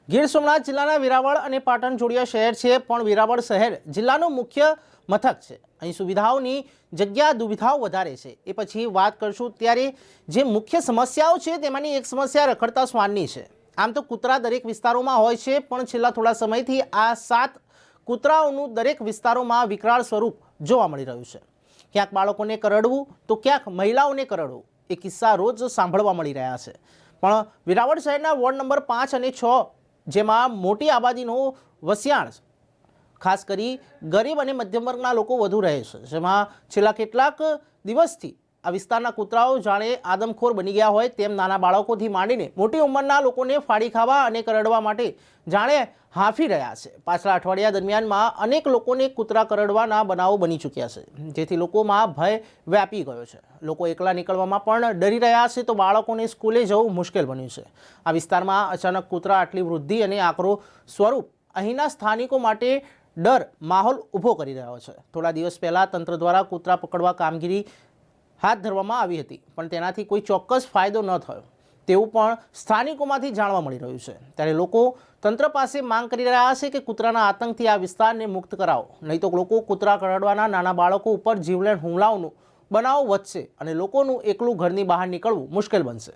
ગીર સોમનાથ જિલ્લાના વેરાવળ અને પાટણ જોડિયા શહેર છે, પણ વેરાવળ શહેર જિલ્લાનું મુખ્ય મથક છે. અહીં સુવિધાઓની જગ્યા દુવિધાઓ વધારે છે. એ પછી વાત કરશું ત્યારે જે મુખ્ય સમસ્યાઓ છે તેમાંની એક સમસ્યા રખડતા શ્વાનની છે. આમ તો કૂતરા દરેક વિસ્તારોમાં હોય છે, પણ છેલ્લા થોડા સમયથી આ 7 કૂતરાઓનું દરેક વિસ્તારોમાં વિકરાળ સ્વરૂપ જોવા મળી રહ્યું છે. ક્યાંક બાળકોને કરડવું તો ક્યાંક મહિલાઓને કરડવું એ કિસ્સા રોજ સાંભળવા મળી રહ્યા છે. પણ વેરાવળ શહેરના વોર્ડ નંબર 5 અને 6 જેમાં મોટી આબાદીનો વસિયાણ ખાસ કરી ગરીબ અને મધ્યમ વર્ગના લોકો વધુ રહે છે, જેમાં છેલ્લા કેટલાક દિવસથી આ વિસ્તારના કૂતરાઓ જાણે આદમખોર બની ગયા હોય તેમ નાના બાળકોથી માંડીને મોટી ઉંમરના લોકોને ફાડી ખાવા અને કરડવા માટે જાણે હાંફી રહ્યા છે. પાછલા અઠવાડિયા દરમિયાનમાં અનેક લોકોને કૂતરા કરડવાના બનાવો બની ચૂક્યા છે, જેથી લોકોમાં ભય વ્યાપી ગયો છે. લોકો એકલા નીકળવામાં પણ ડરી રહ્યા છે, તો બાળકોને સ્કૂલે જવું મુશ્કેલ બન્યું છે. આ વિસ્તારમાં અચાનક કૂતરા આટલી વૃદ્ધિ અને આકરો સ્વરૂપ અહીંના સ્થાનિકો માટે ડર માહોલ ઊભો કરી રહ્યો છે. થોડા દિવસ પહેલાં તંત્ર દ્વારા કૂતરા પકડવા કામગીરી હાથ ધરવામાં આવી હતી, પણ તેનાથી કોઈ ચોક્કસ ફાયદો ન થયો તેવું પણ સ્થાનિકોમાંથી જાણવા મળી રહ્યું છે. ત્યારે લોકો તંત્ર પાસે માંગ કરી રહ્યા છે કે કૂતરાના આતંકથી આ વિસ્તારને મુક્ત કરાવો, નહીં તો લોકો કૂતરા કરડવાના નાના બાળકો ઉપર જીવલેણ હુમલાઓનો બનાવ વધશે અને લોકોનું એકલું ઘરની બહાર નીકળવું મુશ્કેલ બનશે.